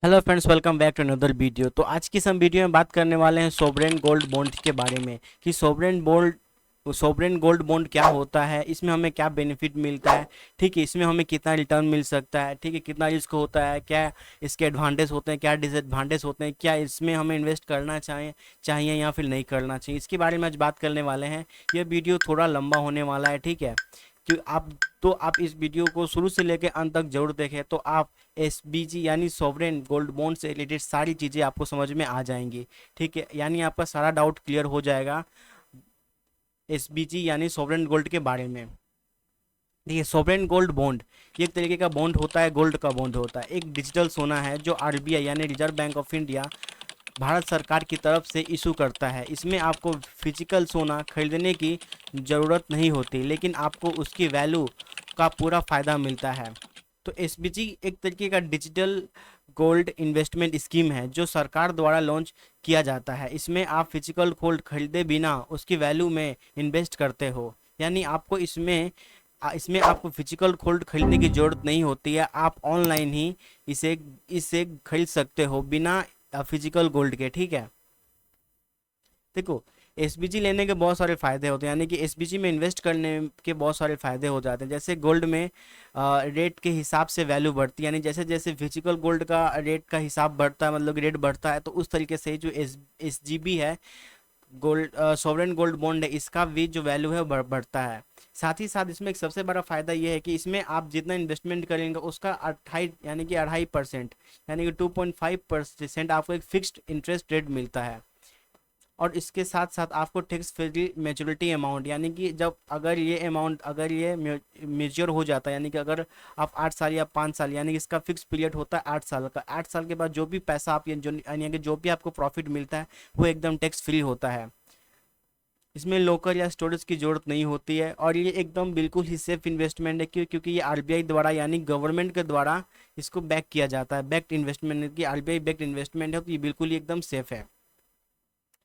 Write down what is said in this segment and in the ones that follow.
Hello friends, welcome back to another video. तो आज की हम वीडियो में बात करने वाले हैं सोवरेन गोल्ड बॉन्ड के बारे में कि सोवरेन गोल्ड बॉन्ड क्या होता है, इसमें हमें क्या बेनिफिट मिलता है। ठीक है, इसमें हमें कितना रिटर्न मिल सकता है, ठीक है, कितना रिस्क होता है, क्या इसके एडवांटेज होते हैं, क्या डिसएडवांटेज होते हैं, क्या इसमें हमें इन्वेस्ट करना चाहिए या फिर नहीं करना चाहिए, इसके बारे में आज बात करने वाले हैं। यह वीडियो थोड़ा लंबा होने वाला है, ठीक है। कि आप इस वीडियो को शुरू से लेकर अंत तक जरूर देखें, तो आप एसबीजी यानी सॉवरेन गोल्ड बॉन्ड से रिलेटेड सारी चीज़ें आपको समझ में आ जाएंगी। ठीक है, यानी आपका सारा डाउट क्लियर हो जाएगा एसबीजी यानी सॉवरेन गोल्ड के बारे में। देखिए, सॉवरेन गोल्ड बॉन्ड ये एक तरीके का बॉन्ड होता है, गोल्ड का बॉन्ड होता है, एक डिजिटल सोना है जो आरबीआई यानी reserve bank of India Bharat सरकार की तरफ से इशू करता है। इसमें आपको फिजिकल सोना खरीदने की ज़रूरत नहीं होती, लेकिन आपको उसकी वैल्यू का पूरा फ़ायदा मिलता है। तो एसबीजी एक तरीके का डिजिटल गोल्ड इन्वेस्टमेंट स्कीम है जो सरकार द्वारा लॉन्च किया जाता है। इसमें आप फिजिकल गोल्ड खरीदे बिना उसकी वैल्यू में इन्वेस्ट करते हो, यानी आपको इसमें आपको फिजिकल गोल्ड खरीदने की ज़रूरत नहीं होती है। आप ऑनलाइन ही इसे इसे खरीद सकते हो बिना फिजिकल गोल्ड के। ठीक है, देखो, एसबीजी लेने के बहुत सारे फायदे होते हैं, यानी कि एसबीजी में इन्वेस्ट करने के बहुत सारे फायदे हो जाते हैं। जैसे गोल्ड में रेट के हिसाब से वैल्यू बढ़ती है, यानी जैसे जैसे फिजिकल गोल्ड का रेट का हिसाब बढ़ता है, मतलब रेट बढ़ता है, तो उस तरीके से जो एसजीबी है, गोल्ड सॉवरेन गोल्ड बॉन्ड है, इसका भी जो वैल्यू है वो बढ़ता है। साथ ही साथ इसमें एक सबसे बड़ा फायदा ये है कि इसमें आप जितना इन्वेस्टमेंट करेंगे उसका 2.5% यानी कि 2.5% आपको एक फिक्स्ड इंटरेस्ट रेट मिलता है। और इसके साथ साथ आपको टैक्स फ्री मेच्योरिटी अमाउंट, यानी कि जब अगर ये मेच्योर हो जाता है, यानी कि अगर आप 8 साल या 5 साल, यानी कि इसका फिक्स पीरियड होता है 8 साल का, 8 साल के बाद जो भी पैसा आप ये जो यानी कि जो भी आपको प्रॉफिट मिलता है वो एकदम टैक्स फ्री होता है। इसमें लोकल या स्टोरेज की जरूरत नहीं होती है, और ये एकदम बिल्कुल ही सेफ इन्वेस्टमेंट है। क्यों? क्योंकि ये आरबीआई द्वारा यानी गवर्नमेंट के द्वारा इसको बैक किया जाता है। बैक्ड इन्वेस्टमेंट की आरबीआई बैक्ड इन्वेस्टमेंट है, तो ये बिल्कुल ही एकदम सेफ है।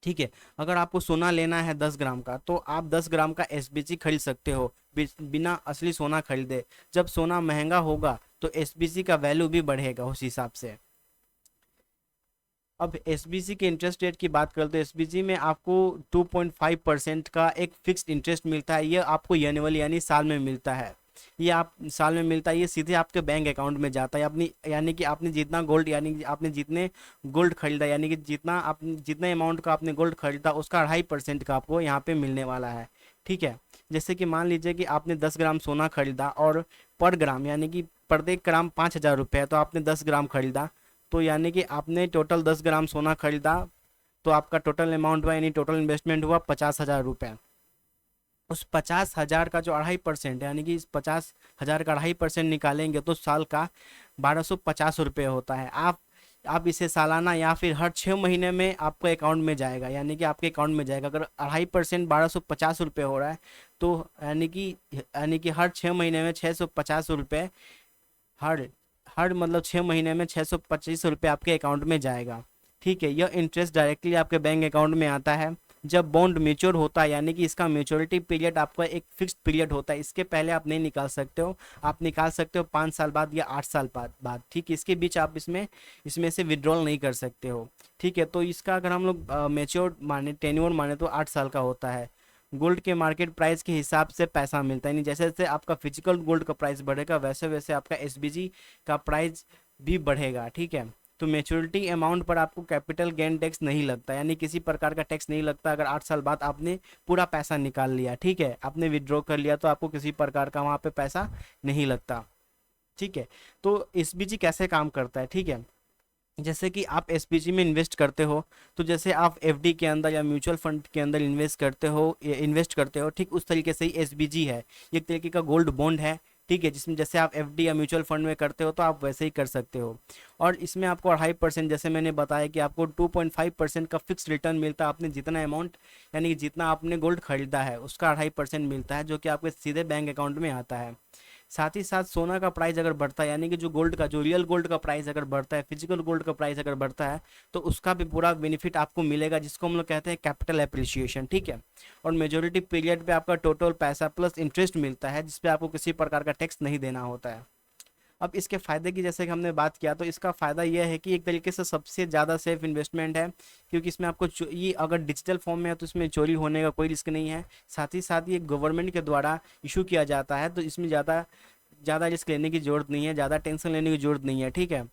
ठीक है, अगर आपको सोना लेना है 10 ग्राम का, तो आप 10 ग्राम का एसबीसी खरीद सकते हो बिना असली सोना खरीदे। जब सोना महंगा होगा तो एसबीसी का वैल्यू भी बढ़ेगा उस हिसाब से। अब एसबीसी के इंटरेस्ट रेट की बात करें तो एसबीसी में आपको 2.5% का एक फिक्स्ड इंटरेस्ट मिलता है। ये आपको एनुअली यानी साल में मिलता है। ये आप साल में मिलता है, ये सीधे आपके बैंक अकाउंट में जाता है अपनी, यानी कि आपने जितना गोल्ड, यानी कि आपने जितने गोल्ड खरीदा, यानी कि जितने अमाउंट का आपने गोल्ड खरीदा उसका 2.5% का आपको यहाँ पे मिलने वाला है। ठीक है, जैसे कि मान लीजिए कि आपने 10 ग्राम सोना खरीदा और पर ग्राम यानी कि प्रत्येक ग्राम 5,000 रुपये है, तो आपने 10 ग्राम खरीदा, तो यानी कि आपने टोटल 10 ग्राम सोना खरीदा, तो आपका टोटल अमाउंट हुआ, यानी टोटल इन्वेस्टमेंट हुआ 50,000 रुपये। उस 50,000 का जो 2.5% है, यानी कि इस 50,000 का 2.5% निकालेंगे तो साल का 1,250 रुपये होता है। आप इसे सालाना या फिर हर 6 महीने में आपके अकाउंट में जाएगा, यानी कि आपके अकाउंट में जाएगा। अगर 2.5% 1,250 रुपये हो रहा है, तो यानी कि हर 6 महीने में 650 रुपये, हर हर मतलब 6 महीने में 625 रुपये आपके अकाउंट में जाएगा। ठीक है, यह इंटरेस्ट डायरेक्टली आपके बैंक अकाउंट में आता है जब बॉन्ड मेच्योर होता है, यानी कि इसका मेच्योरिटी पीरियड आपका एक फिक्स्ड पीरियड होता है। इसके पहले आप नहीं निकाल सकते हो, आप निकाल सकते हो 5 साल बाद या 8 साल बाद। ठीक है, इसके बीच आप इसमें से विड्रॉल नहीं कर सकते हो। ठीक है, तो इसका अगर हम लोग मेच्योर माने, टेन्योर माने, तो 8 साल का होता है। गोल्ड के मार्केट प्राइस के हिसाब से पैसा मिलता है, यानी जैसे जैसे आपका फिजिकल गोल्ड का प्राइस बढ़ेगा वैसे वैसे आपका एसबीजी का प्राइस भी बढ़ेगा। ठीक है, तो मेच्योरिटी अमाउंट पर आपको कैपिटल गेन टैक्स नहीं लगता, यानी किसी प्रकार का टैक्स नहीं लगता। अगर 8 साल बाद आपने पूरा पैसा निकाल लिया, ठीक है, आपने विड्रॉ कर लिया, तो आपको किसी प्रकार का वहाँ पे पैसा नहीं लगता। ठीक है, तो एसबीजी कैसे काम करता है? ठीक है, जैसे कि आप एसपीजी में इन्वेस्ट करते हो, तो जैसे आप एफडी के अंदर या म्यूचुअल फंड के अंदर इन्वेस्ट करते हो, ठीक उस तरीके से ही एसबीजी है। ये एक तरीके का गोल्ड बॉन्ड है। ठीक है, जिसमें जैसे आप एफडी या म्यूचुअल फंड में करते हो तो आप वैसे ही कर सकते हो। और इसमें आपको 2.5%, जैसे मैंने बताया कि आपको 2.5% का फिक्स रिटर्न मिलता है। आपने जितना अमाउंट, यानी कि जितना आपने गोल्ड खरीदा है उसका 2.5% मिलता है, जो कि आपके सीधे बैंक अकाउंट में आता है। साथ ही साथ सोना का प्राइस अगर बढ़ता है, यानी कि जो रियल गोल्ड का प्राइस अगर बढ़ता है, फिजिकल गोल्ड का प्राइस अगर बढ़ता है, तो उसका भी पूरा बेनिफिट आपको मिलेगा, जिसको हम लोग कहते हैं कैपिटल एप्रिसिएशन। ठीक है, और मेजोरिटी पीरियड पे आपका टोटल पैसा प्लस इंटरेस्ट मिलता है, जिसपे आपको किसी प्रकार का टैक्स नहीं देना होता है। अब इसके फ़ायदे की जैसे कि हमने बात किया, तो इसका फ़ायदा यह है कि एक तरीके से सबसे ज़्यादा सेफ इन्वेस्टमेंट है, क्योंकि इसमें आपको ये अगर डिजिटल फॉर्म में है तो इसमें चोरी होने का कोई रिस्क नहीं है। साथ ही साथ ये गवर्नमेंट के द्वारा इशू किया जाता है, तो इसमें ज़्यादा ज़्यादा रिस्क लेने की ज़रूरत नहीं है, ज़्यादा टेंशन लेने की ज़रूरत नहीं है, ठीक है।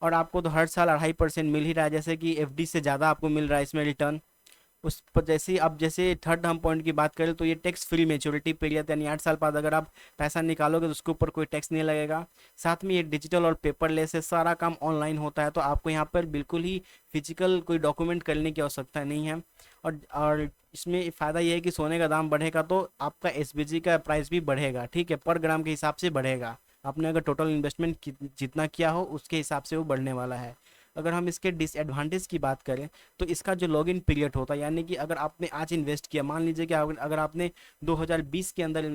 और आपको तो हर साल 2.5% मिल ही रहा है, जैसे कि एफडी से ज़्यादा आपको मिल रहा है इसमें रिटर्न। उस पर जैसे ही अब जैसे थर्ड हम पॉइंट की बात करें तो ये टैक्स फ्री मेच्योरिटी पीरियड, यानी 8 साल बाद अगर आप पैसा निकालोगे तो उसके ऊपर कोई टैक्स नहीं लगेगा। साथ में ये डिजिटल और पेपरलेस है, सारा काम ऑनलाइन होता है, तो आपको यहाँ पर बिल्कुल ही फिजिकल कोई डॉक्यूमेंट करने की आवश्यकता नहीं है। और इसमें फ़ायदा ये है कि सोने का दाम बढ़ेगा तो आपका एसबीजी का प्राइस भी बढ़ेगा, ठीक है, पर ग्राम के हिसाब से बढ़ेगा। आपने अगर टोटल इन्वेस्टमेंट जितना किया हो उसके हिसाब से वो बढ़ने वाला है। अगर हम इसके डिसएडवांटेज की बात करें तो इसका जो लॉगिन पीरियड होता है, यानी कि अगर आपने आज इन्वेस्ट किया, मान लीजिए कि अगर आपने 2020 के अंदर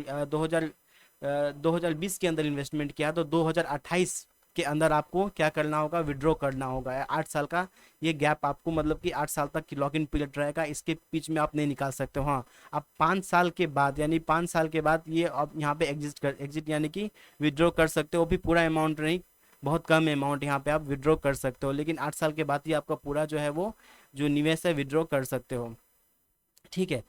2020 के अंदर इन्वेस्टमेंट किया, तो 2028 के अंदर आपको क्या करना होगा, विड्रॉ करना होगा। 8 साल का ये गैप आपको, मतलब कि 8 साल तक की लॉगिन पीरियड रहेगा, इसके बीच में आप नहीं निकाल सकते हो। हाँ, आप 5 साल के बाद, यानी 5 साल के बाद ये आप यहाँ पे एग्जिट यानी कि विड्रॉ कर सकते हो, भी पूरा अमाउंट नहीं, बहुत कम अमाउंट यहाँ पे आप विड्रॉ कर सकते हो, लेकिन 8 साल के बाद ही आपका पूरा जो है वो जो निवेश है विड्रॉ कर सकते हो, ठीक है।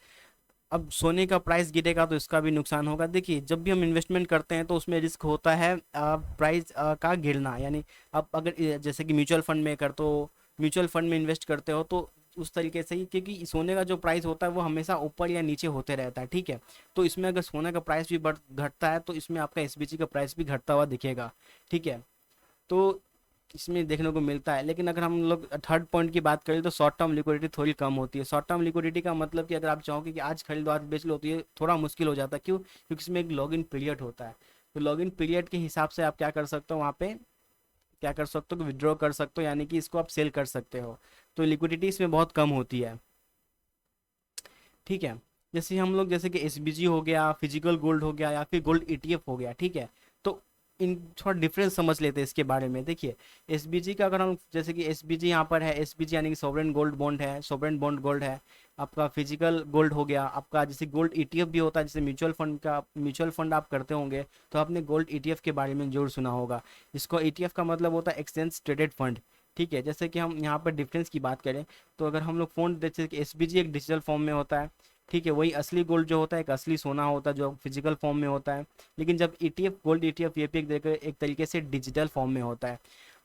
अब सोने का प्राइस गिरेगा तो इसका भी नुकसान होगा। देखिए, जब भी हम इन्वेस्टमेंट करते हैं तो उसमें रिस्क होता है प्राइस का गिरना, यानी आप अगर जैसे कि म्यूचुअल फंड में करते हो, म्यूचुअल फंड में इन्वेस्ट करते हो, तो उस तरीके से ही, क्योंकि सोने का जो प्राइस होता है वो हमेशा ऊपर या नीचे होते रहता है, ठीक है। तो इसमें अगर सोने का प्राइस भी बढ़ घटता है तो इसमें आपका एसबीजी का प्राइस भी घटता हुआ दिखेगा, ठीक है। तो इसमें देखने को मिलता है। लेकिन अगर हम लोग थर्ड पॉइंट की बात करें तो शॉर्ट टर्म लिक्विडिटी थोड़ी कम होती है। शॉर्ट टर्म लिक्विडिटी का मतलब कि अगर आप चाहोगे कि आज खरीद लो आज बेच लो, तो ये थोड़ा मुश्किल हो जाता है। क्यों? क्योंकि इसमें एक लॉगिन पीरियड होता है। तो लॉगिन पीरियड के हिसाब से आप क्या कर सकते हो, वहाँ पे क्या कर सकते हो कि विड्रॉ कर सकते हो, यानी कि इसको आप सेल कर सकते हो। तो लिक्विडिटी इसमें बहुत कम होती है, ठीक है। जैसे हम लोग, जैसे कि एसबीजी हो गया, फिजिकल गोल्ड हो गया, या फिर गोल्ड ईटीएफ हो गया, ठीक है। तो इन थोड़ा डिफरेंस समझ लेते हैं इसके बारे में। देखिए, एसबीजी का अगर हम, जैसे कि एसबीजी यहाँ पर है, एसबीजी यानी कि सॉवरेन गोल्ड बॉन्ड है, सॉवरेन बॉन्ड गोल्ड है। आपका फिजिकल गोल्ड हो गया आपका, जैसे गोल्ड ईटीएफ भी होता है, जैसे म्यूचुअल फंड आप करते होंगे तो आपने गोल्ड ईटीएफ के बारे में जरूर सुना होगा। इसको ईटीएफ का मतलब होता है एक्सचेंज ट्रेडेड फंड, ठीक है। जैसे कि हम यहाँ पर डिफरेंस की बात करें तो अगर हम लोग फंड, जैसे कि एसबीजी एक डिजिटल फॉर्म में होता है, ठीक है, वही असली गोल्ड जो होता है एक असली सोना होता है जो फिजिकल फॉर्म में होता है। लेकिन जब ईटीएफ, गोल्ड ईटीएफ, ये भी एक तरीके से डिजिटल फॉर्म में होता है।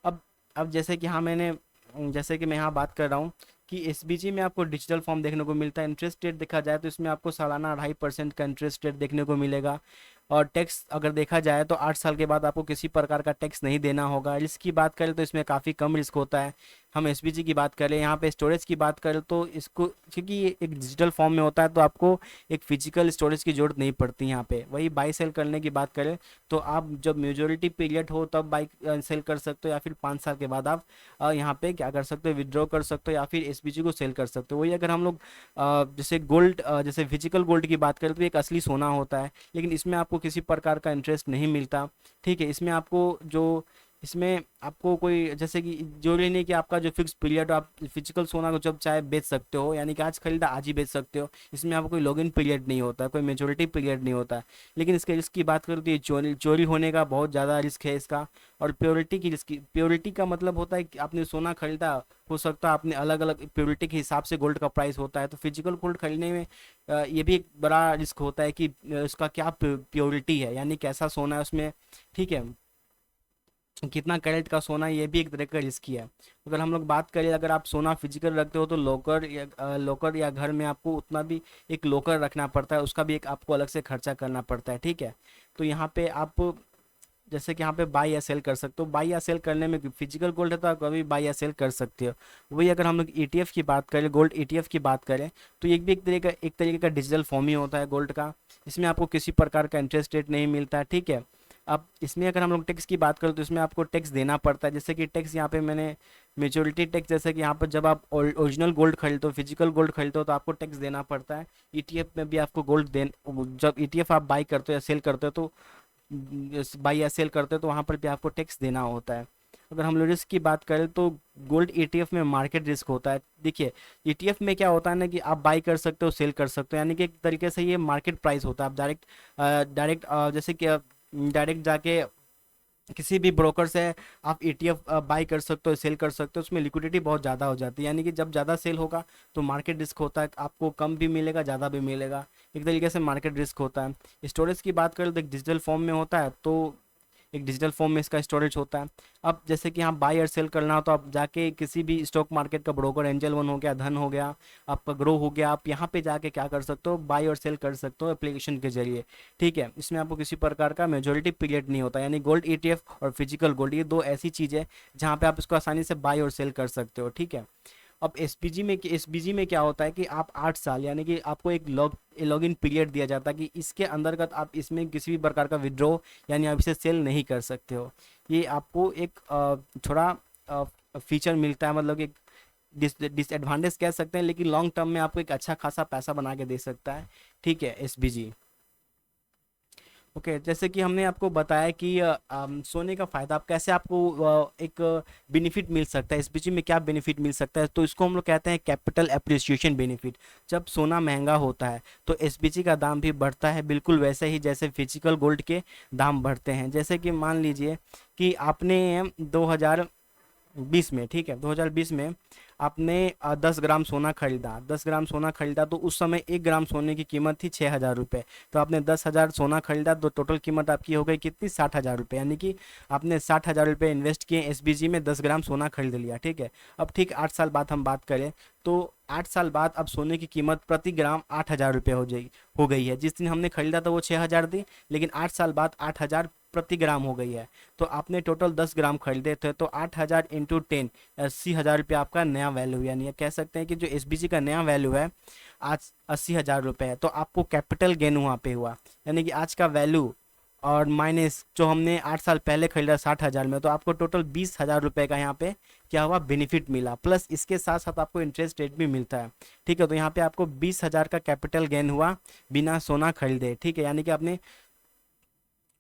अब अब जैसे कि हाँ मैंने, जैसे कि मैं यहाँ बात कर रहा हूँ कि एसबीजी में आपको डिजिटल फॉर्म देखने को मिलता है। इंटरेस्ट रेट देखा जाए तो इसमें आपको सालाना 2.5% का इंटरेस्ट रेट देखने को मिलेगा। और टैक्स अगर देखा जाए तो 8 साल के बाद आपको किसी प्रकार का टैक्स नहीं देना होगा। रिस्क की बात करें तो इसमें काफ़ी कम रिस्क होता है। हम एसबीजी की बात करें, यहाँ पे स्टोरेज की बात करें तो इसको, क्योंकि ये एक डिजिटल फॉर्म में होता है तो आपको एक फिजिकल स्टोरेज की जरूरत नहीं पड़ती यहाँ पे। वही बाई सेल करने की बात करें तो आप जब मेजोरिटी पीरियड हो तब बाई सेल कर सकते हो, या फिर 5 साल के बाद आप यहाँ पे क्या कर सकते हो, विड्रॉ कर सकते हो, या फिर एसबीजी को सेल कर सकते हो। वही अगर हम लोग जैसे गोल्ड, जैसे फिजिकल गोल्ड की बात करें तो एक असली सोना होता है, लेकिन इसमें आपको किसी प्रकार का इंटरेस्ट नहीं मिलता, ठीक है। इसमें आपको कोई, जैसे कि जरूरी नहीं कि आपका जो फिक्स पीरियड, आप फिजिकल सोना को जब चाहे बेच सकते हो, यानी कि आज खरीदा आज ही बेच सकते हो। इसमें आपको कोई लॉगिन पीरियड नहीं होता, कोई मेच्योरिटी पीरियड नहीं होता। लेकिन इसके रिस्क की बात करूँ तो ये चोरी होने का बहुत ज़्यादा रिस्क है इसका। और प्योरिटी की रिस्क, प्योरिटी का मतलब होता है कि आपने सोना खरीदा, हो सकता है आपने अलग अलग प्योरिटी के हिसाब से गोल्ड का प्राइस होता है। तो फिजिकल गोल्ड खरीदने में ये भी एक बड़ा रिस्क होता है कि उसका क्या प्योरिटी है, यानी कैसा सोना है उसमें, ठीक है, कितना कैरेट का सोना है, ये भी एक तरह का रिस्क ही है। अगर हम लोग बात करें, अगर आप सोना फिजिकल रखते हो तो लॉकर या घर में आपको उतना भी एक लॉकर रखना पड़ता है, उसका भी एक आपको अलग से खर्चा करना पड़ता है, ठीक है। तो यहाँ पे आप, जैसे कि यहाँ पे बाई या सेल कर सकते हो। बाई या सेल करने में फिजिकल गोल्ड है तो आप कभी बाई या सेल कर सकते हो। वही अगर हम लोग ईटीएफ की बात करें, गोल्ड ईटीएफ की बात करें, तो ये भी एक तरीके का डिजिटल फॉर्म ही होता है गोल्ड का। इसमें आपको किसी प्रकार का इंटरेस्ट रेट नहीं मिलता है, ठीक है। अब इसमें अगर हम लोग टैक्स की बात करें तो इसमें आपको टैक्स देना पड़ता है। जैसे कि टैक्स यहाँ पे मैंने मेच्योरिटी टैक्स, जैसे कि यहाँ पर जब आप ओरिजिनल गोल्ड खरीदते हो, फिजिकल गोल्ड खरीदते हो, तो आपको टैक्स देना पड़ता है। ईटीएफ में भी आपको गोल्ड जब ईटीएफ आप बाई करते हो या सेल करते हो तो बाई या सेल करते हो तो वहाँ पर भी आपको टैक्स देना होता है। अगर हम लोग रिस्क की बात करें तो गोल्ड ईटीएफ में मार्केट रिस्क होता है। देखिए, ईटीएफ में क्या होता है ना कि आप बाई कर सकते हो, सेल कर सकते हो, यानी कि एक तरीके से ये मार्केट प्राइस होता है। आप डायरेक्ट जैसे कि डायरेक्ट जाके किसी भी ब्रोकर से आप ETF बाई कर सकते हो, सेल कर सकते हो, उसमें लिक्विडिटी बहुत ज़्यादा हो जाती है, यानी कि जब ज़्यादा सेल होगा तो मार्केट रिस्क होता है, आपको कम भी मिलेगा ज़्यादा भी मिलेगा, एक तरीके से मार्केट रिस्क होता है। स्टोरेज की बात करें तो एक डिजिटल फॉर्म में होता है, तो एक डिजिटल फॉर्म में इसका स्टोरेज होता है। अब जैसे कि यहाँ बाई और सेल करना हो तो आप जाके किसी भी स्टॉक मार्केट का ब्रोकर, एंजल वन हो गया, धन हो गया, आपका ग्रो हो गया, आप यहाँ पे जाके क्या कर सकते हो, बाई और सेल कर सकते हो एप्लीकेशन के जरिए। ठीक है, इसमें आपको किसी प्रकार का मेजोरिटी पीरियड नहीं होता, यानी गोल्ड ETF और फिजिकल गोल्ड ये दो ऐसी चीज़ है जहाँ पे आप इसको आसानी से बाई और सेल कर सकते हो। ठीक है, अब एसपीजी में क्या होता है कि आप 8 साल, यानी कि आपको एक लॉगिन पीरियड दिया जाता है कि इसके अंतर्गत आप इसमें किसी भी प्रकार का विड्रॉ यानी आप इसे सेल नहीं कर सकते हो। ये आपको एक थोड़ा फीचर मिलता है, मतलब एक डिसएडवांटेज कह सकते हैं, लेकिन लॉन्ग टर्म में आपको एक अच्छा खासा पैसा बना के दे सकता है। ठीक है, एसबीजी। ओके, जैसे कि हमने आपको बताया कि सोने का फ़ायदा आप कैसे, आपको एक बेनिफिट मिल सकता है एसपीजी में, क्या बेनिफिट मिल सकता है, तो इसको हम लोग कहते हैं कैपिटल एप्रिसिएशन बेनिफिट। जब सोना महंगा होता है तो एसपीजी का दाम भी बढ़ता है, बिल्कुल वैसे ही जैसे फिजिकल गोल्ड के दाम बढ़ते हैं। जैसे कि मान लीजिए कि आपने 2020 में, ठीक है, 2020 में आपने 10 ग्राम सोना खरीदा, 10 ग्राम सोना खरीदा, तो उस समय 1 ग्राम सोने की कीमत थी 6,000 रुपये। तो आपने 10,000 सोना खरीदा, तो टोटल कीमत आपकी हो गई कितनी, 60,000 रुपये, यानी कि आपने 60,000 रुपये इन्वेस्ट किए एसबीजी में, 10 ग्राम सोना खरीद लिया। ठीक है, अब ठीक 8 साल बाद हम बात करें तो 8 साल बाद अब सोने की कीमत प्रति ग्राम 8,000 रुपये हो गई है। जिस दिन हमने खरीदा था वो 6,000 थी, लेकिन 8 साल बाद 8,000 प्रति ग्राम हो गई है। तो आपने टोटल 10 ग्राम खरीदे थे, तो 8,000 इंटू 10, 80,000 रुपये आपका नया वैल्यू, यानी कह सकते हैं कि जो एसबीजी का नया वैल्यू है आज 80,000 रुपये है। तो आपको कैपिटल गेन वहाँ पे हुआ, यानी कि आज का वैल्यू और माइनस जो हमने 8 साल पहले खरीदा 60,000 में, तो आपको टोटल 20,000 रुपये का यहाँ पे क्या हुआ, बेनिफिट मिला। प्लस इसके साथ साथ आपको इंटरेस्ट रेट भी मिलता है। ठीक है, तो यहाँ पे आपको 20,000 का कैपिटल गेन हुआ बिना सोना खरीदे। ठीक है, यानी कि आपने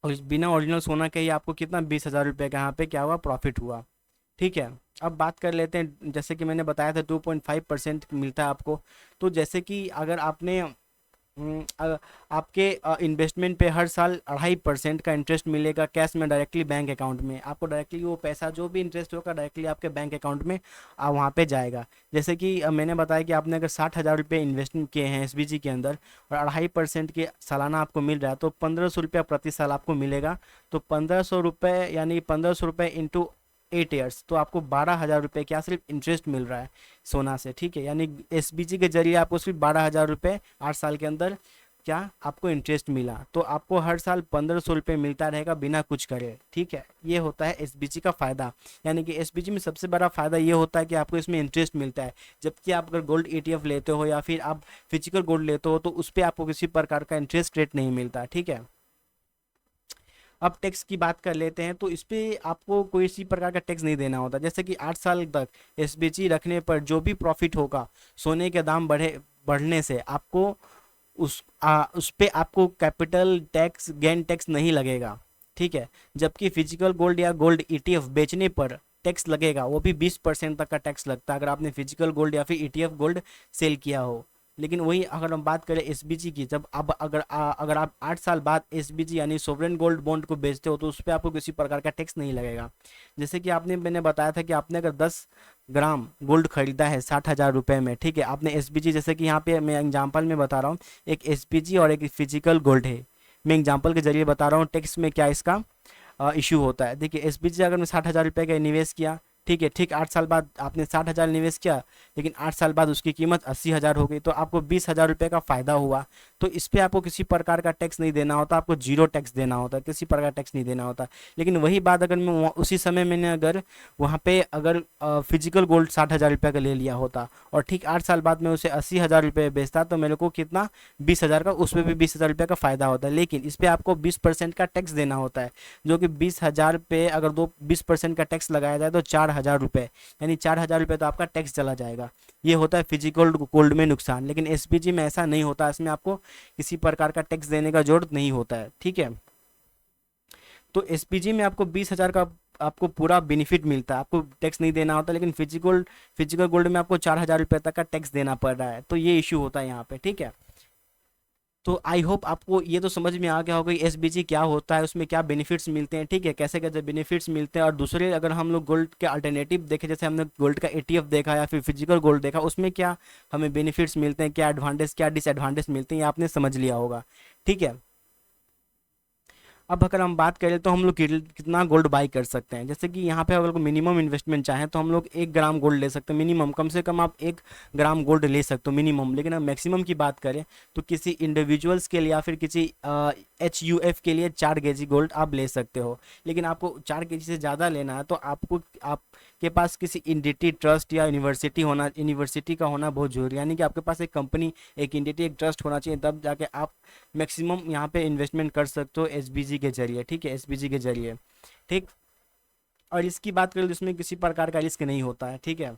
और बिना ओरिजिनल सोना के ही आपको कितना, 20,000 रुपये का यहाँ पे क्या हुआ, प्रॉफिट हुआ। ठीक है, अब बात कर लेते हैं, जैसे कि मैंने बताया था 2.5% मिलता है आपको। तो जैसे कि अगर आपने आपके इन्वेस्टमेंट पे हर साल 2.5% का इंटरेस्ट मिलेगा कैश में डायरेक्टली बैंक अकाउंट में, आपको डायरेक्टली वो पैसा जो भी इंटरेस्ट होगा डायरेक्टली आपके बैंक अकाउंट में वहाँ पे जाएगा। जैसे कि मैंने बताया कि आपने अगर 60,000 रुपये इन्वेस्ट किए हैं एसबीजी के अंदर और 2.5% के सालाना आपको मिल रहा है, तो 1,500 रुपया प्रति साल आपको मिलेगा। तो 1,500 रुपये, यानी 1,500 रुपये इंटू 8 ईयर्स, तो आपको 12,000 रुपये क्या सिर्फ इंटरेस्ट मिल रहा है सोना से। ठीक है, यानी एसबीजी के जरिए आपको सिर्फ 12,000 रुपये 8 साल के अंदर क्या आपको इंटरेस्ट मिला। तो आपको हर साल 1,500 रुपये मिलता रहेगा बिना कुछ करे। ठीक है, ये होता है एसबीजी का फ़ायदा। यानी कि एसबीजी में सबसे बड़ा फ़ायदा ये होता है कि आपको इसमें इंटरेस्ट मिलता है, जबकि आप अगर गोल्ड ETF लेते हो या फिर आप फिजिकल गोल्ड लेते हो तो उस पर आपको किसी प्रकार का इंटरेस्ट रेट नहीं मिलता। ठीक है, अब टैक्स की बात कर लेते हैं, तो इस पे आपको कोई इसी प्रकार का टैक्स नहीं देना होता। जैसे कि 8 साल तक एसबीजी रखने पर जो भी प्रॉफिट होगा सोने के दाम बढ़ने से आपको उस पे आपको कैपिटल टैक्स, गेन टैक्स नहीं लगेगा। ठीक है, जबकि फिजिकल गोल्ड या गोल्ड ETF बेचने पर टैक्स लगेगा, वो भी 20% तक का टैक्स लगता है अगर आपने फिजिकल गोल्ड या फिर ETF गोल्ड सेल किया हो। लेकिन वही अगर हम बात करें एसबीजी की, जब अब अगर आप 8 साल बाद एसबीजी यानी सोवरेन गोल्ड बॉन्ड को बेचते हो तो उस पर आपको किसी प्रकार का टैक्स नहीं लगेगा। जैसे कि मैंने बताया था कि आपने अगर 10 ग्राम गोल्ड खरीदा है 60,000 रुपये में, ठीक है, आपने एसबीजी, जैसे कि यहाँ पे मैं एग्जांपल में बता रहा हूँ, एक एसबीजी और एक फिजिकल गोल्ड है, मैं एग्जांपल के जरिए बता रहा हूँ टैक्स में क्या इसका इशू होता है। देखिए एसबीजी अगर मैं 60,000 रुपये का निवेश किया, ठीक है, ठीक 8 साल बाद आपने 60,000 निवेश किया, लेकिन 8 साल बाद उसकी कीमत 80,000 हो गई, तो आपको 20,000 रुपये का फ़ायदा हुआ। तो इस पर आपको किसी प्रकार का टैक्स नहीं देना होता, आपको जीरो टैक्स देना होता है, किसी प्रकार टैक्स नहीं देना होता। लेकिन वही बात अगर मैं उसी समय मैंने अगर वहाँ पे अगर फिजिकल गोल्ड 60,000 रुपये का ले लिया होता और ठीक 8 साल बाद मैं उसे 80,000 रुपये बेचता, तो मेरे को कितना, 20,000 का, उसमें भी 20,000 रुपये का फ़ायदा होता है। लेकिन इस पर आपको 20% का टैक्स देना होता है, जो कि 20,000 पे अगर 20% का टैक्स लगाया जाए तो 4,000 रुपये, यानी 4,000 रुपये तो आपका टैक्स चला जाएगा। ये होता है फिजिकल गोल्ड में नुकसान। लेकिन एसपीजी में ऐसा नहीं होता, इसमें आपको किसी प्रकार का टैक्स देने का जरूरत नहीं होता है। ठीक है, तो एसपीजी में आपको 20,000 का आपको पूरा बेनिफिट मिलता है, आपको टैक्स नहीं देना होता। लेकिन फिजिकल गोल्ड में आपको 4,000 रुपये तक का टैक्स देना पड़ रहा है, तो ये इशू होता है यहाँ पे। ठीक है, तो आई होप आपको ये तो समझ में आ गया होगा एसबीजी क्या होता है, उसमें क्या बेनिफिट्स मिलते हैं, ठीक है, कैसे कैसे बेनिफिट्स मिलते हैं। और दूसरे अगर हम लोग गोल्ड के अल्टरनेटिव देखें, जैसे हमने गोल्ड का एटीएफ देखा या फिर फिजिकल गोल्ड देखा, उसमें क्या हमें बेनिफिट्स मिलते हैं, क्या एडवांटेज क्या डिसएडवांटेज मिलते हैं, ये आपने समझ लिया होगा, ठीक है। अब अगर हम बात करें तो हम लोग कितना गोल्ड बाई कर सकते हैं, जैसे कि यहाँ पे अगर मिनिमम इन्वेस्टमेंट चाहें तो हम लोग 1 ग्राम गोल्ड ले सकते हैं, मिनिमम कम से कम आप 1 ग्राम गोल्ड ले सकते हो मिनिमम। लेकिन अगर मैक्सिमम की बात करें तो किसी इंडिविजुअल्स के लिए या फिर किसी HUF के लिए 4 kg गोल्ड आप ले सकते हो। लेकिन आपको 4 kg से ज़्यादा लेना है तो आपको आपके पास किसी इंडिटी ट्रस्ट या यूनिवर्सिटी का होना बहुत जरूरी है, यानी कि आपके पास एक कंपनी, एक इंडिटी, एक ट्रस्ट होना चाहिए, तब जाके आप मैक्सिमम यहाँ पे इन्वेस्टमेंट कर सकते हो एसबीजी के जरिए, ठीक है, एसबीजी के जरिए, ठीक। और इसकी बात करें तो इसमें किसी प्रकार का रिस्क नहीं होता है, ठीक है,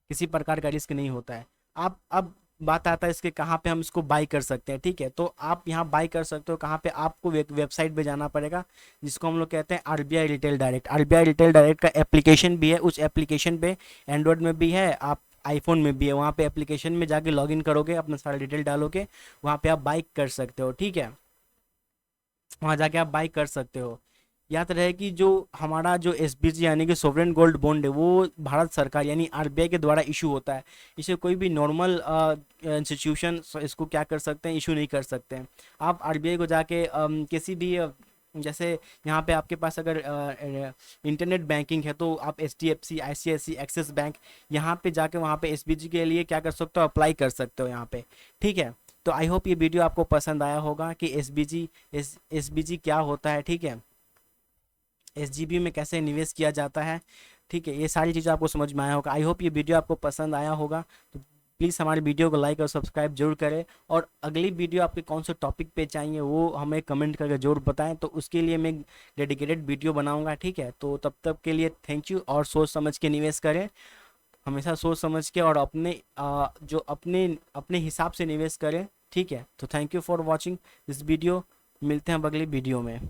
किसी प्रकार का रिस्क नहीं होता है। आप अब बात आता है इसके कहाँ पे हम इसको बाई कर सकते हैं, ठीक है। तो आप यहाँ बाई कर सकते हो कहाँ पे, आपको वेबसाइट पे जाना पड़ेगा जिसको हम लोग कहते हैं RBI retail direct. RBI retail direct का एप्लीकेशन भी है, उस एप्लीकेशन पे एंड्रॉयड में भी है, आप आईफोन में भी है। वहाँ पे एप्लीकेशन में जाके लॉगिन करोगे, अपना सारा डिटेल डालोगे, वहाँ पे आप बाई कर सकते हो, ठीक है, वहाँ जाके आप बाई कर सकते हो। याद रहे कि जो हमारा जो एसबीजी यानी कि सोवरेन गोल्ड बॉन्ड है, वो भारत सरकार यानी आरबीआई के द्वारा इशू होता है। इसे कोई भी नॉर्मल इंस्टीट्यूशन इसको क्या कर सकते हैं, इशू नहीं कर सकते हैं। आप आरबीआई को जाके किसी भी जैसे यहाँ पे आपके पास अगर इंटरनेट बैंकिंग है तो आप HDFC, ICICI, एक्सिस बैंक, यहाँ पे जाके वहाँ पे एसबीजी के लिए क्या कर सकते हो, अप्लाई कर सकते हो यहाँ पे, ठीक है। तो आई होप ये वीडियो आपको पसंद आया होगा कि एसबीजी क्या होता है, ठीक है, एसजीबी में कैसे निवेश किया जाता है, ठीक है, ये सारी चीज़ें आपको समझ में आया होगा। आई होप ये वीडियो आपको पसंद आया होगा। तो प्लीज़ हमारे वीडियो को लाइक और सब्सक्राइब जरूर करें, और अगली वीडियो आपके कौन से टॉपिक पे चाहिए वो हमें कमेंट करके जरूर बताएं, तो उसके लिए मैं डेडिकेटेड वीडियो बनाऊंगा, ठीक है। तो तब तक के लिए थैंक यू, और सोच समझ के निवेश करें, हमेशा सोच समझ के, और अपने जो अपने अपने हिसाब से निवेश करें, ठीक है। तो thank you for watching this video, मिलते हैं अब अगली वीडियो में।